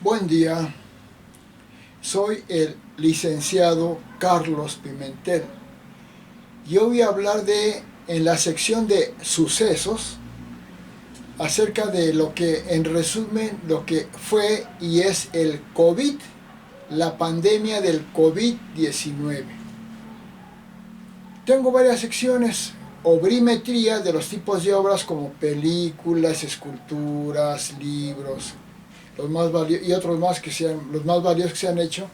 Buen día, soy el licenciado Carlos Pimentel. Yo voy a hablar en la sección de sucesos, acerca de lo que, en resumen, lo que fue y es el COVID, la pandemia del COVID-19. Tengo varias secciones: obrimetría de los tipos de obras como películas, esculturas, libros, y otros más que sean los más valiosos que se han hecho.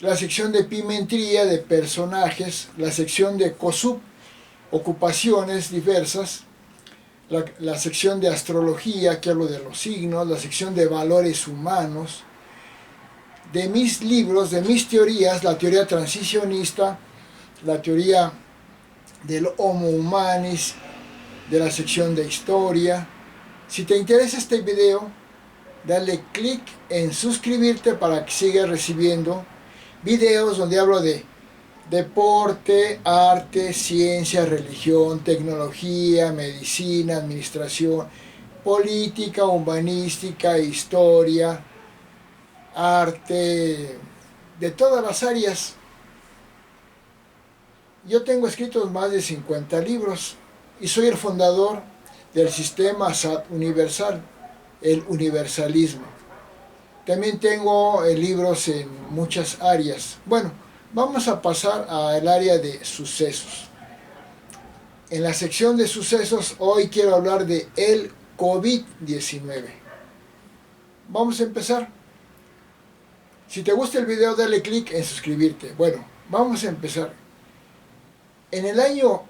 La sección de pimentría de personajes, la sección de COSUP, ocupaciones diversas, la sección de astrología, que hablo de los signos, la sección de valores humanos, de mis libros, de mis teorías, la teoría transicionista, la teoría del Homo Humanis, de la sección de historia. Si te interesa este video, dale clic en suscribirte para que sigas recibiendo videos donde hablo de deporte, arte, ciencia, religión, tecnología, medicina, administración, política, humanística, historia, arte, de todas las áreas. Yo tengo escritos más de 50 libros y soy el fundador del sistema SAT universal, el universalismo. También tengo libros en muchas áreas. Bueno, vamos a pasar al área de sucesos. En la sección de sucesos hoy quiero hablar de el COVID-19. Vamos a empezar. Si te gusta el video, dale clic en suscribirte. Bueno, vamos a empezar. En el año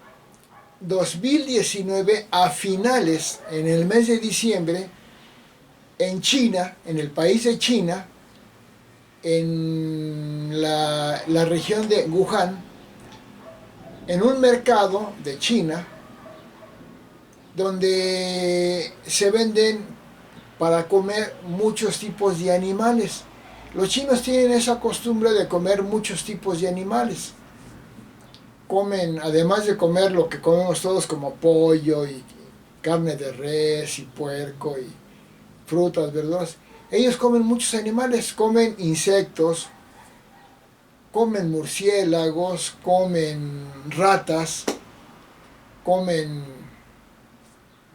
2019, a finales, en el mes de diciembre, en China, en el país de China, en la región de Wuhan, en un mercado de China, donde se venden para comer muchos tipos de animales. Los chinos tienen esa costumbre de comer muchos tipos de animales. Comen, además de comer lo que comemos todos como pollo y carne de res y puerco y frutas, verduras, ellos comen muchos animales, comen insectos, comen murciélagos, comen ratas, comen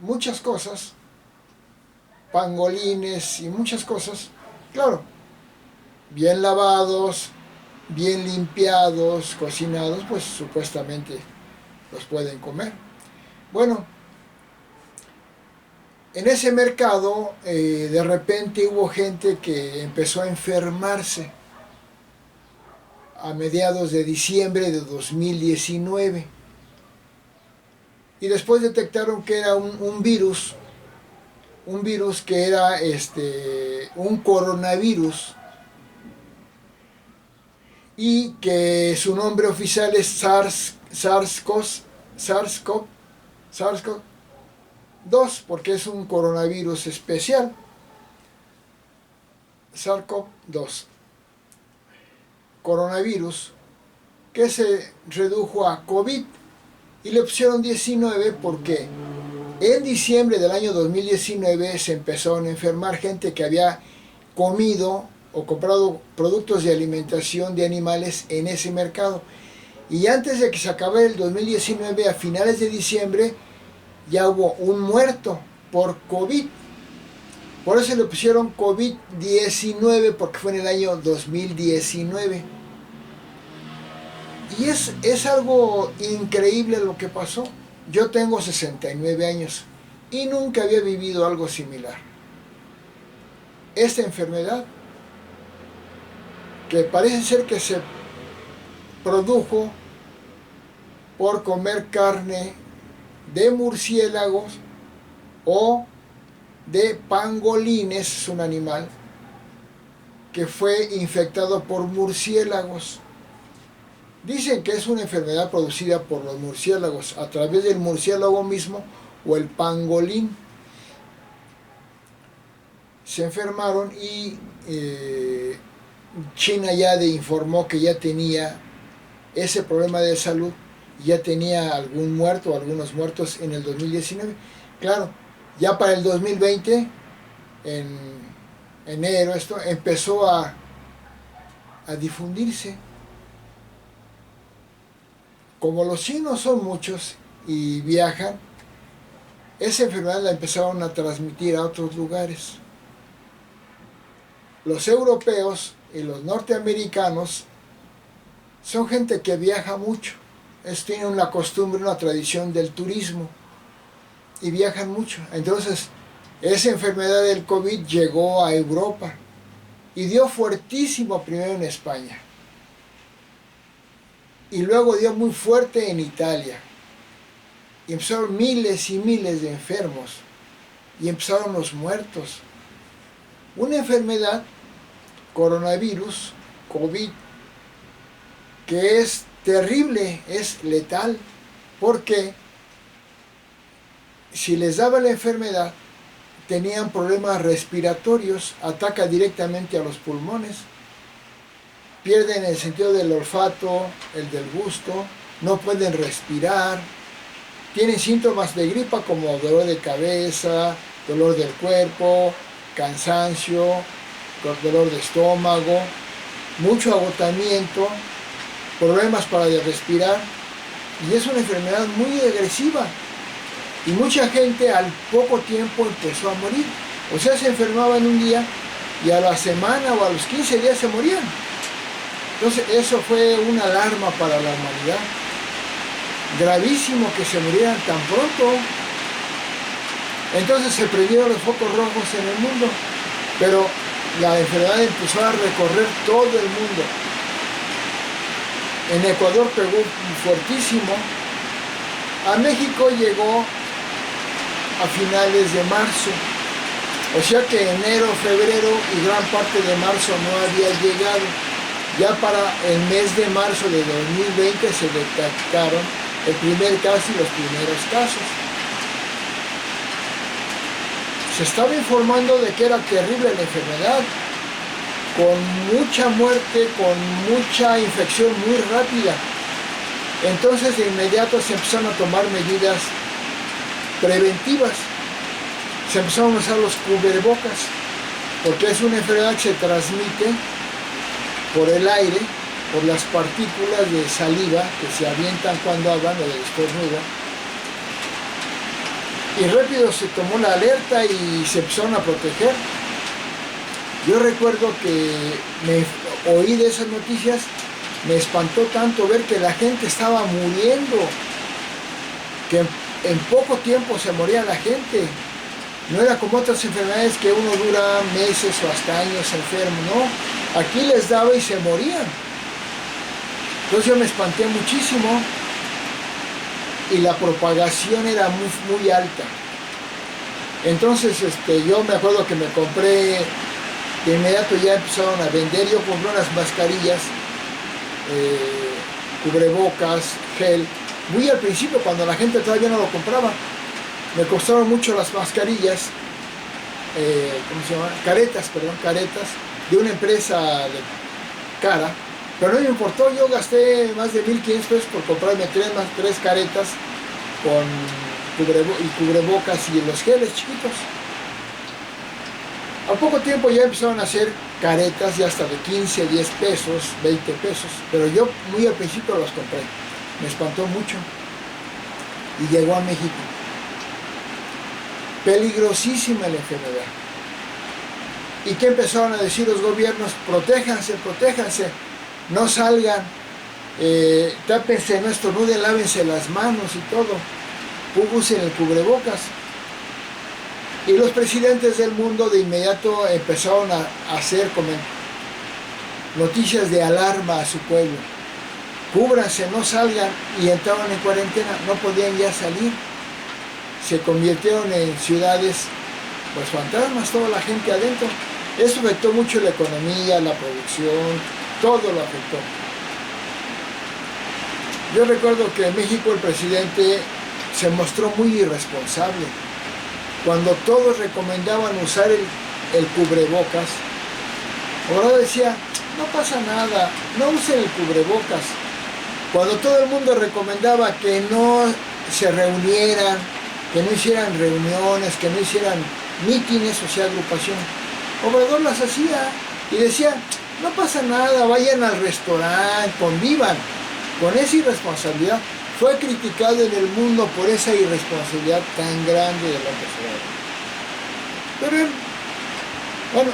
muchas cosas, pangolines y muchas cosas, claro, bien lavados, bien limpiados, cocinados, pues supuestamente los pueden comer. Bueno, en ese mercado de repente hubo gente que empezó a enfermarse a mediados de diciembre de 2019 y después detectaron que era un virus que era un coronavirus y que su nombre oficial es SARS-CoV-2, porque es un coronavirus especial. SARS-CoV-2, coronavirus, que se redujo a COVID y le pusieron 19 porque en diciembre del año 2019 se empezaron a enfermar gente que había comido o comprado productos de alimentación de animales en ese mercado. Y antes de que se acabara el 2019, a finales de diciembre, ya hubo un muerto por COVID. Por eso le pusieron COVID-19, porque fue en el año 2019. Y es algo increíble lo que pasó. Yo tengo 69 años y nunca había vivido algo similar. Esta enfermedad, que parece ser que se produjo por comer carne de murciélagos o de pangolines, es un animal que fue infectado por murciélagos. Dicen que es una enfermedad producida por los murciélagos a través del murciélago mismo o el pangolín. Se enfermaron y China ya informó que ya tenía ese problema de salud, ya tenía algún muerto o algunos muertos en el 2019. Claro, ya para el 2020, en enero, esto empezó a difundirse. Como los chinos son muchos y viajan, esa enfermedad la empezaron a transmitir a otros lugares. Los europeos y los norteamericanos son gente que viaja mucho. Ellos tienen una costumbre, una tradición del turismo y viajan mucho. Entonces, esa enfermedad del COVID llegó a Europa y dio fuertísimo primero en España. Y luego dio muy fuerte en Italia. Y empezaron miles y miles de enfermos. Y empezaron los muertos. Una enfermedad, coronavirus, COVID, que es terrible, es letal, porque si les daba la enfermedad, tenían problemas respiratorios, ataca directamente a los pulmones, pierden el sentido del olfato, el del gusto, no pueden respirar, tienen síntomas de gripa como dolor de cabeza, dolor del cuerpo, cansancio, dolor de estómago, mucho agotamiento, problemas para respirar, y es una enfermedad muy agresiva. Y mucha gente al poco tiempo empezó a morir. O sea, se enfermaban un día y a la semana o a los 15 días se morían. Entonces eso fue una alarma para la humanidad. Gravísimo que se murieran tan pronto. Entonces se prendieron los focos rojos en el mundo. Pero la enfermedad empezó a recorrer todo el mundo. En Ecuador pegó fuertísimo. A México llegó a finales de marzo, o sea que enero, febrero y gran parte de marzo no había llegado. Ya para el mes de marzo de 2020 se detectaron el primer caso y los primeros casos. Se estaba informando de que era terrible la enfermedad, con mucha muerte, con mucha infección muy rápida. Entonces de inmediato se empezaron a tomar medidas preventivas. Se empezaron a usar los cubrebocas, porque es una enfermedad que se transmite por el aire, por las partículas de saliva que se avientan cuando hablan o de estornudo. Y rápido se tomó la alerta y se empezaron a proteger. Yo recuerdo que me oí de esas noticias, me espantó tanto ver que la gente estaba muriendo, que en poco tiempo se moría la gente. No era como otras enfermedades que uno dura meses o hasta años enfermo, no. Aquí les daba y se morían. Entonces yo me espanté muchísimo y la propagación era muy alta. Entonces yo me acuerdo que me compré, de inmediato ya empezaron a vender, yo compré unas mascarillas, cubrebocas, gel, muy al principio cuando la gente todavía no lo compraba. Me costaron mucho las mascarillas, ¿cómo se llama? Caretas, de una empresa cara, pero no me importó, yo gasté más de 1,500 pesos por comprarme tres caretas con cubrebocas y los geles chiquitos. Al poco tiempo ya empezaron a hacer caretas ya hasta de 15, 10 pesos, 20 pesos, pero yo muy al principio las compré. Me espantó mucho y llegó a México. Peligrosísima la enfermedad. ¿Y qué empezaron a decir los gobiernos? Protéjanse, protéjanse, no salgan, tápense, no estornuden, lávense las manos y todo, usen el cubrebocas. Y los presidentes del mundo de inmediato empezaron a hacer noticias de alarma a su pueblo. Cúbranse, no salgan, y entraron en cuarentena, no podían ya salir. Se convirtieron en ciudades, pues fantasmas, toda la gente adentro. Eso afectó mucho la economía, la producción, todo lo afectó. Yo recuerdo que en México el presidente se mostró muy irresponsable. Cuando todos recomendaban usar el cubrebocas, ahora decía, no pasa nada, no usen el cubrebocas. Cuando todo el mundo recomendaba que no se reunieran, que no hicieran reuniones, que no hicieran mítines, o sea, agrupación, Obrador las hacía y decía, no pasa nada, vayan al restaurante, convivan. Con esa irresponsabilidad fue criticado en el mundo por esa irresponsabilidad tan grande de López Obrador. Pero bueno,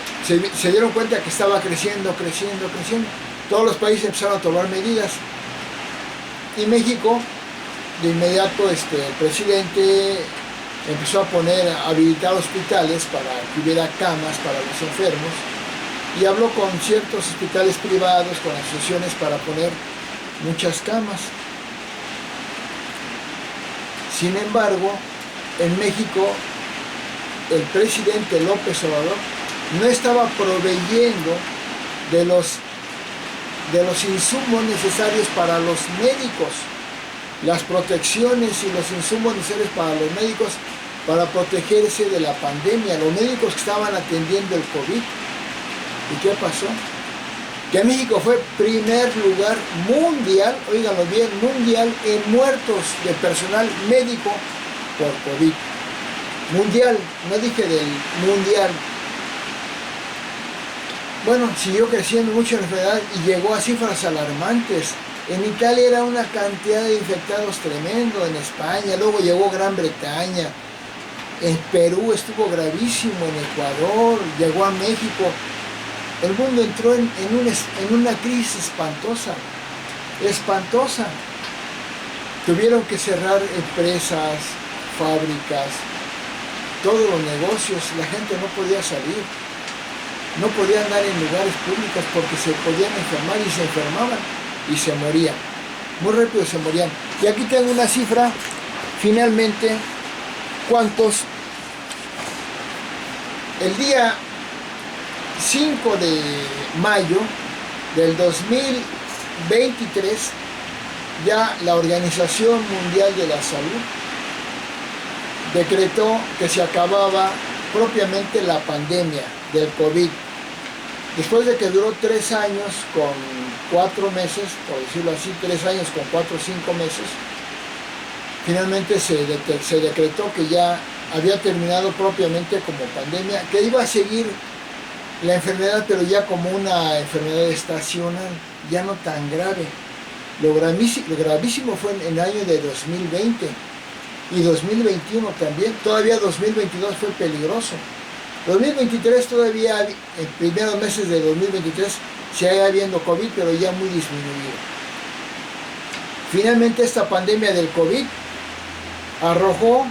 se dieron cuenta que estaba creciendo. Todos los países empezaron a tomar medidas. Y México, de inmediato, el presidente empezó a habilitar hospitales para que hubiera camas para los enfermos. Y habló con ciertos hospitales privados, con asociaciones para poner muchas camas. Sin embargo, en México, el presidente López Obrador no estaba proveyendo de los insumos necesarios para los médicos, las protecciones y los insumos necesarios para los médicos para protegerse de la pandemia, los médicos que estaban atendiendo el COVID. ¿Y qué pasó? Que México fue primer lugar mundial, óiganlo bien, mundial en muertos de personal médico por COVID. Mundial, no dije del mundial. Bueno, siguió creciendo mucho la enfermedad y llegó a cifras alarmantes. En Italia era una cantidad de infectados tremendo, en España, luego llegó Gran Bretaña, en Perú estuvo gravísimo, en Ecuador, llegó a México. El mundo entró en una crisis espantosa. Tuvieron que cerrar empresas, fábricas, todos los negocios, la gente no podía salir, no podía andar en lugares públicos porque se podían enfermar y se enfermaban y se morían, muy rápido se morían. Y aquí tengo una cifra, finalmente, ¿cuántos? El día 5 de mayo del 2023, ya la Organización Mundial de la Salud decretó que se acababa propiamente la pandemia del COVID. Después de que duró 3 años con 4 meses, por decirlo así, 3 años con 4 o 5 meses, finalmente se decretó que ya había terminado propiamente como pandemia, que iba a seguir la enfermedad, pero ya como una enfermedad estacional, ya no tan grave. Lo gravísimo fue en el año de 2020 y 2021 también. Todavía 2022 fue peligroso. 2023 todavía, en primeros meses de 2023, sigue habiendo COVID, pero ya muy disminuido. Finalmente esta pandemia del COVID arrojó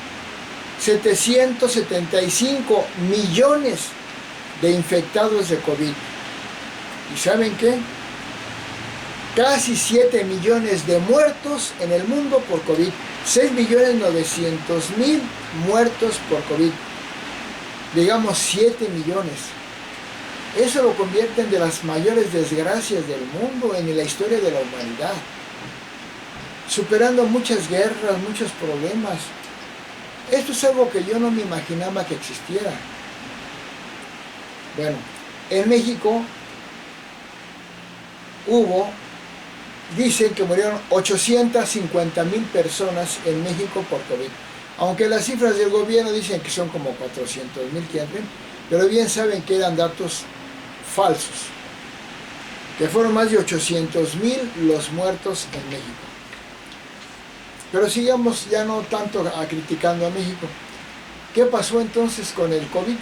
775 millones de infectados de COVID. ¿Y saben qué? Casi 7 millones de muertos en el mundo por COVID. 6.900.000 muertos por COVID. Digamos 7 millones. Eso lo convierte en de las mayores desgracias del mundo en la historia de la humanidad. Superando muchas guerras, muchos problemas. Esto es algo que yo no me imaginaba que existiera. Bueno, en México dicen que murieron 850,000 personas en México por COVID. Aunque las cifras del gobierno dicen que son como 400,000 que entren, pero bien saben que eran datos falsos. Que fueron más de 800,000 los muertos en México. Pero sigamos ya no tanto criticando a México. ¿Qué pasó entonces con el COVID?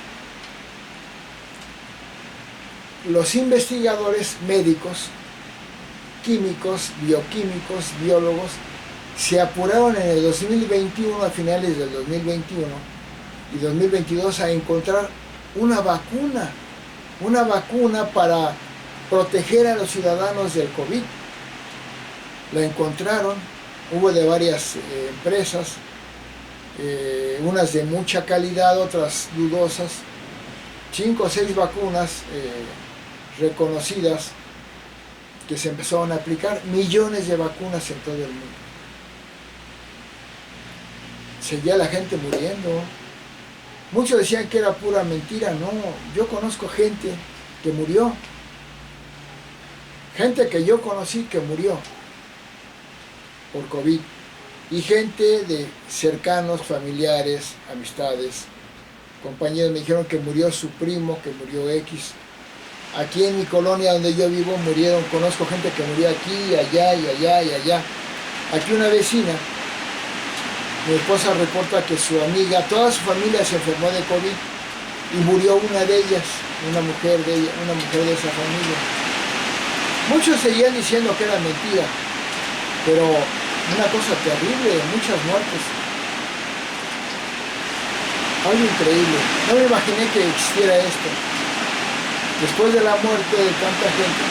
Los investigadores médicos, químicos, bioquímicos, biólogos, se apuraron en el 2021, a finales del 2021 y 2022, a encontrar una vacuna para proteger a los ciudadanos del COVID. La encontraron, hubo de varias empresas, unas de mucha calidad, otras dudosas, 5 o 6 vacunas reconocidas que se empezaron a aplicar, millones de vacunas en todo el mundo. Seguía la gente muriendo. Muchos decían que era pura mentira. No, yo conozco gente que murió. Gente que yo conocí que murió por COVID. Y gente de cercanos, familiares, amistades, compañeros me dijeron que murió su primo, que murió X. Aquí en mi colonia donde yo vivo murieron, conozco gente que murió aquí, allá y allá y allá. Aquí una vecina, mi esposa reporta que su amiga, toda su familia se enfermó de COVID y murió una de ellas, una mujer de esa familia. Muchos seguían diciendo que era mentira, pero una cosa terrible, muchas muertes. Algo increíble. No me imaginé que existiera esto. Después de la muerte de tanta gente,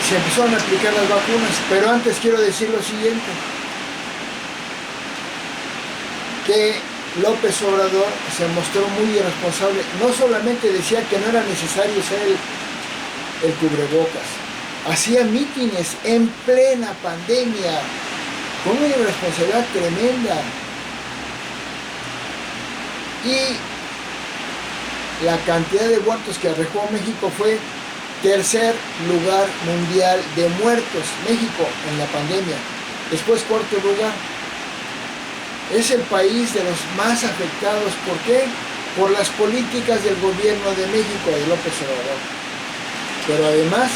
se empezaron a aplicar las vacunas, pero antes quiero decir lo siguiente, que López Obrador se mostró muy irresponsable. No solamente decía que no era necesario usar el cubrebocas, hacía mítines en plena pandemia, con una irresponsabilidad tremenda. Y la cantidad de muertos que arrojó México fue tercer lugar mundial de muertos, México en la pandemia. Después cuarto lugar. Es el país de los más afectados. ¿Por qué? Por las políticas del gobierno de México, de López Obrador. Pero además,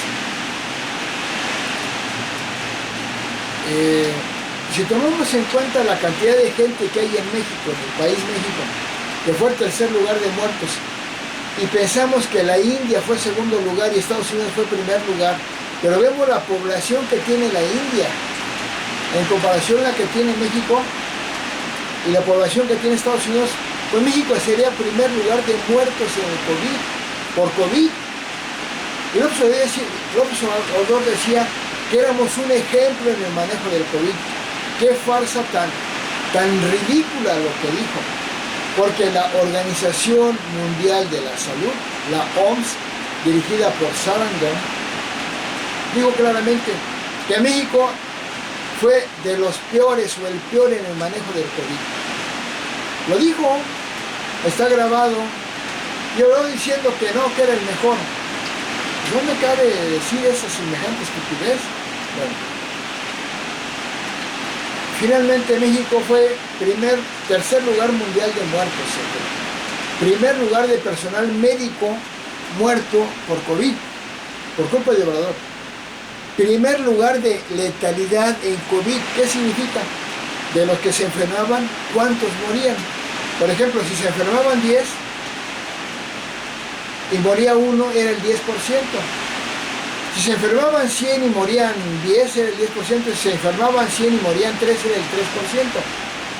si tomamos en cuenta la cantidad de gente que hay en México, en el país México, que fue el tercer lugar de muertos, y pensamos que la India fue segundo lugar y Estados Unidos fue primer lugar, pero vemos la población que tiene la India en comparación a la que tiene México y la población que tiene Estados Unidos, pues México sería primer lugar de muertos en el COVID, por COVID. Y López Obrador decía que éramos un ejemplo en el manejo del COVID. Qué farsa tan ridícula lo que dijo. Porque la Organización Mundial de la Salud, la OMS, dirigida por Sarandon, dijo claramente que México fue de los peores o el peor en el manejo del COVID. Lo dijo, está grabado, y habló diciendo que no, que era el mejor. ¿Dónde cabe decir esa semejante estupidez? Bueno. Finalmente México fue tercer lugar mundial de muertos, primer lugar de personal médico muerto por COVID, por culpa de Obrador. Primer lugar de letalidad en COVID. ¿Qué significa? De los que se enfermaban, ¿cuántos morían? Por ejemplo, si se enfermaban 10 y moría uno, era el 10%. Si se enfermaban 100 y morían 10, era el 10%. Si se enfermaban 100 y morían 3, era el 3%.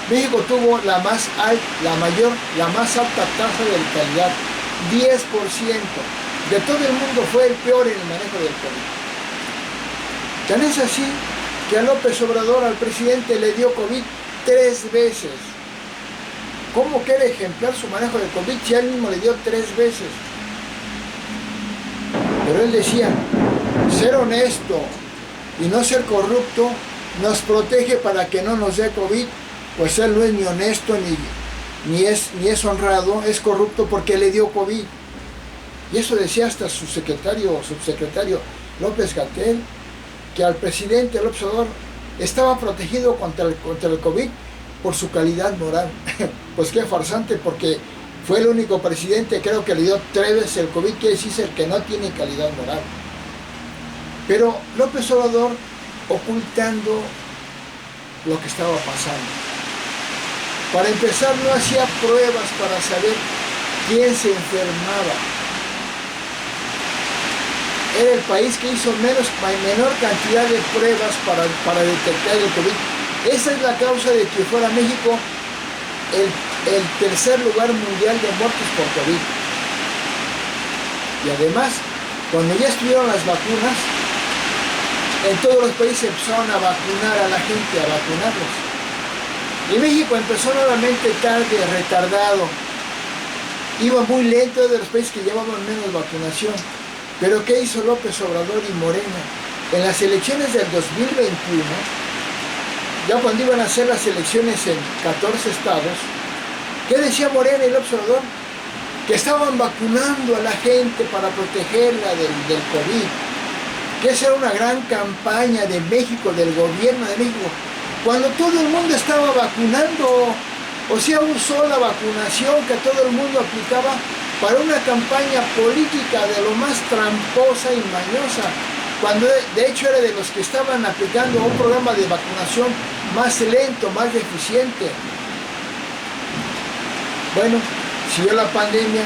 México tuvo la más alta tasa de letalidad, 10%. De todo el mundo fue el peor en el manejo del COVID. Tan es así que a López Obrador, al presidente, le dio COVID 3 veces. ¿Cómo quiere ejemplar su manejo del COVID si a él mismo le dio 3 veces? Pero él decía, ser honesto y no ser corrupto nos protege para que no nos dé COVID. Pues él no es ni honesto ni es honrado, es corrupto porque le dio COVID. Y eso decía hasta su subsecretario López-Gatell, que al presidente López Obrador estaba protegido contra el COVID por su calidad moral. Pues qué farsante, porque fue el único presidente, creo, que le dio 3 veces el COVID, quiere decir el que no tiene calidad moral. Pero López Obrador ocultando lo que estaba pasando. Para empezar, no hacía pruebas para saber quién se enfermaba. Era el país que hizo menor cantidad de pruebas para detectar el COVID. Esa es la causa de que fuera México el tercer lugar mundial de muertos por COVID. Y además, cuando ya estuvieron las vacunas, en todos los países empezaron a vacunar a la gente, a vacunarlos. Y México empezó nuevamente tarde, retardado. Iba muy lento, de los países que llevaban menos vacunación. Pero ¿qué hizo López Obrador y Morena? En las elecciones del 2021, ya cuando iban a hacer las elecciones en 14 estados, ¿qué decía Morena y López Obrador? Que estaban vacunando a la gente para protegerla del COVID. Que esa era una gran campaña de México, del gobierno de México, cuando todo el mundo estaba vacunando. O sea, usó la vacunación que todo el mundo aplicaba para una campaña política de lo más tramposa y mañosa, cuando de hecho era de los que estaban aplicando un programa de vacunación más lento, más deficiente. Bueno, siguió la pandemia,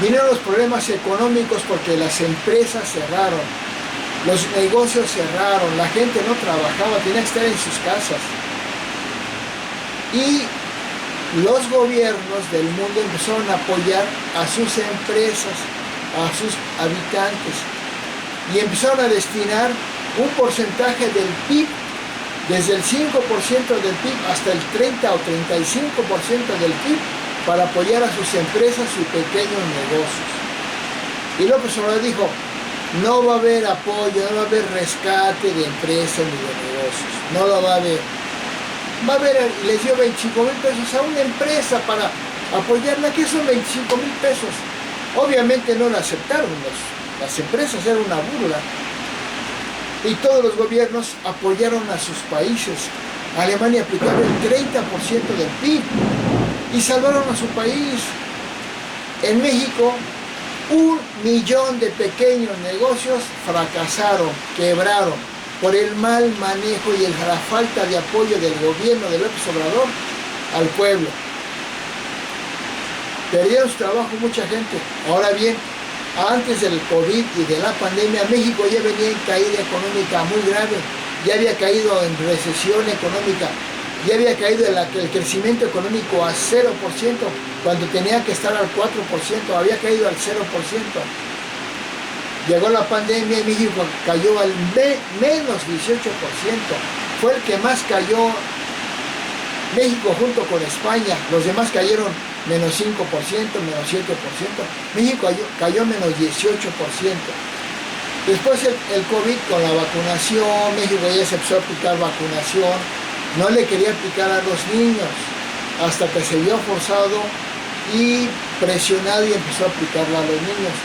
vinieron los problemas económicos porque las empresas cerraron, los negocios cerraron, la gente no trabajaba, tenía que estar en sus casas. Y los gobiernos del mundo empezaron a apoyar a sus empresas, a sus habitantes, y empezaron a destinar un porcentaje del PIB, desde el 5% del PIB hasta el 30 o 35% del PIB, para apoyar a sus empresas y pequeños negocios. Y López Obrador dijo, no va a haber apoyo, no va a haber rescate de empresas ni de negocios, no lo va a haber. Va a haber, les dio 25,000 pesos a una empresa para apoyarla. ¿Qué son 25,000 pesos? Obviamente no lo aceptaron las empresas, era una burla. Y todos los gobiernos apoyaron a sus países. Alemania aplicaba el 30% del PIB y salvaron a su país. En México, 1 millón de pequeños negocios fracasaron, quebraron, por el mal manejo y la falta de apoyo del gobierno de López Obrador al pueblo. Perdieron su trabajo mucha gente. Ahora bien, antes del COVID y de la pandemia, México ya venía en caída económica muy grave, ya había caído en recesión económica, ya había caído el crecimiento económico a 0%, cuando tenía que estar al 4%, había caído al 0%. Llegó la pandemia y México cayó al menos 18%. Fue el que más cayó México junto con España. Los demás cayeron menos 5%, menos 7%. México cayó menos 18%. Después el COVID con la vacunación, México ya se empezó a aplicar vacunación. No le quería aplicar a los niños hasta que se vio forzado y presionado y empezó a aplicarla a los niños.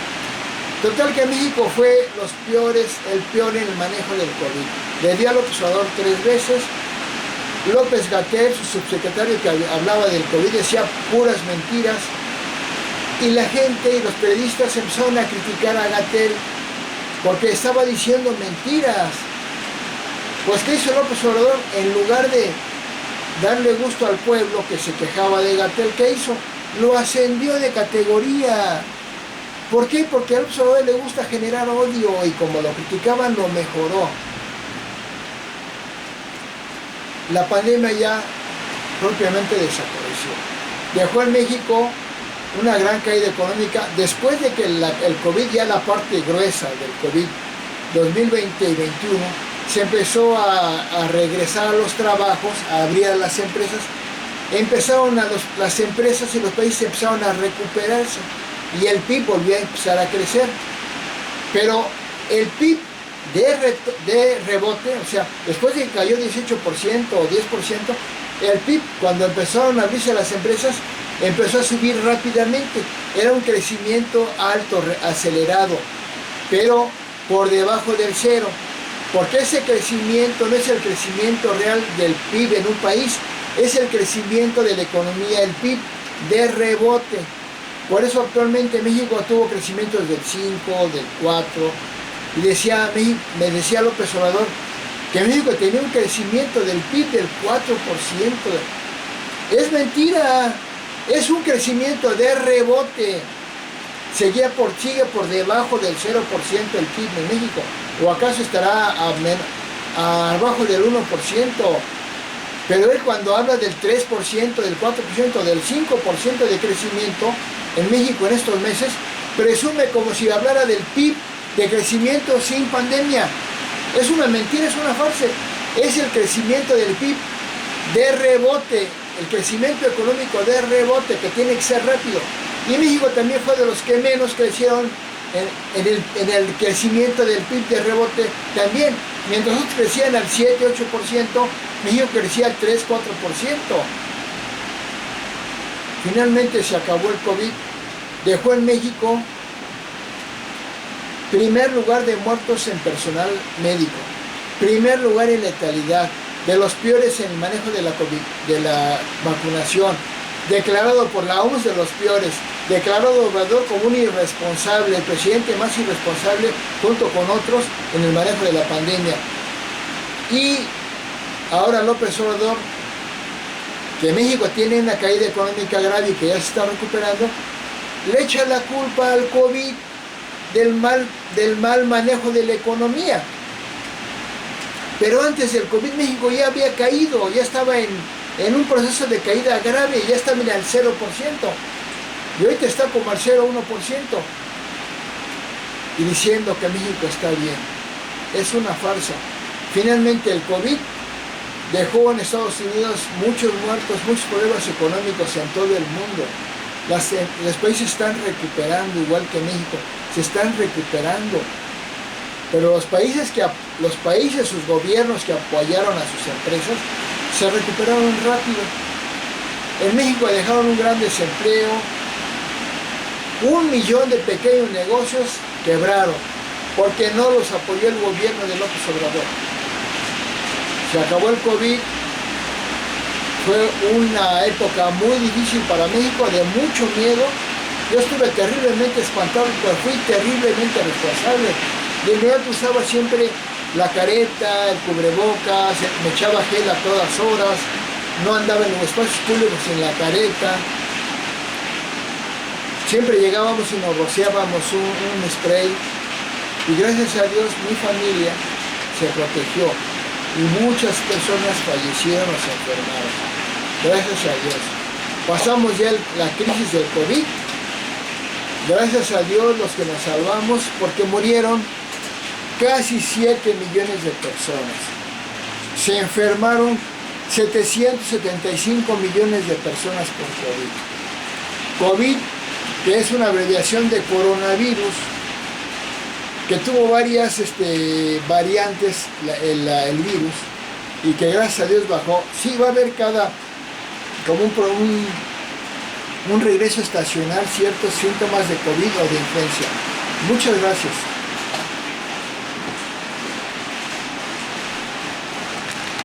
Total que México fue el peor en el manejo del COVID. Le dio a López Obrador 3 veces. López-Gatell, su subsecretario que hablaba del COVID, decía puras mentiras. Y la gente y los periodistas empezaron a criticar a Gatell porque estaba diciendo mentiras. Pues ¿qué hizo López Obrador? En lugar de darle gusto al pueblo que se quejaba de Gatell, ¿qué hizo? Lo ascendió de categoría. ¿Por qué? Porque a López Obrador le gusta generar odio y como lo criticaban, lo mejoró. La pandemia ya propiamente desapareció. Dejó en México una gran caída económica después de que el COVID, ya la parte gruesa del COVID 2020 y 2021, se empezó a regresar a los trabajos, a abrir a las empresas. Las empresas y los países empezaron a recuperarse. Y el PIB volvió a empezar a crecer. Pero el PIB de rebote, o sea, después de que cayó 18% o 10%, el PIB, cuando empezaron a abrirse las empresas, empezó a subir rápidamente. Era un crecimiento alto, acelerado, pero por debajo del cero. Porque ese crecimiento no es el crecimiento real del PIB en un país, es el crecimiento de la economía, el PIB de rebote. Por eso actualmente México tuvo crecimientos del 5, del 4, y me decía López Obrador que México tenía un crecimiento del PIB del 4%. Es mentira, es un crecimiento de rebote. Sigue por debajo del 0% el PIB de México, o acaso estará abajo del 1%. Pero él cuando habla del 3%, del 4%, del 5% de crecimiento en México en estos meses, presume como si hablara del PIB de crecimiento sin pandemia. Es una mentira, es una farsa. Es el crecimiento del PIB de rebote, el crecimiento económico de rebote que tiene que ser rápido. Y México también fue de los que menos crecieron en el crecimiento del PIB de rebote también. Mientras otros crecían al 7-8%, México crecía al 3-4%. Finalmente se acabó el COVID, dejó en México primer lugar de muertos en personal médico, primer lugar en letalidad, de los peores en el manejo de la COVID, de la vacunación, declarado por la OMS de los peores, declarado Obrador como un irresponsable, el presidente más irresponsable junto con otros en el manejo de la pandemia. Y ahora López Obrador, que México tiene una caída económica grave y que ya se está recuperando, le echa la culpa al COVID del mal manejo de la economía. Pero antes del COVID México ya había caído, ya estaba en un proceso de caída grave, ya estaba en el 0%. Y ahorita está como al 0,1%. Y diciendo que México está bien. Es una farsa. Finalmente el COVID dejó en Estados Unidos muchos muertos, muchos problemas económicos en todo el mundo. Los países están recuperando, igual que México, se están recuperando. Pero los países, sus gobiernos que apoyaron a sus empresas, se recuperaron rápido. En México dejaron un gran desempleo, 1 millón de pequeños negocios quebraron, porque no los apoyó el gobierno de López Obrador. Se acabó el COVID, fue una época muy difícil para México, de mucho miedo. Yo estuve terriblemente espantado, pero fui terriblemente responsable. De inmediato usaba siempre la careta, el cubrebocas, me echaba gel a todas horas, no andaba en los espacios públicos sin la careta. Siempre llegábamos y nos rociábamos un spray. Y gracias a Dios mi familia se protegió. Y muchas personas fallecieron o se enfermaron. Gracias a Dios. Pasamos ya la crisis del COVID. Gracias a Dios los que nos salvamos, porque murieron casi 7 millones de personas. Se enfermaron 775 millones de personas por COVID. COVID, que es una abreviación de coronavirus, que tuvo varias variantes el virus, y que gracias a Dios bajó. Sí, va a haber como un regreso estacional, ciertos síntomas de COVID o de influenza. Muchas gracias.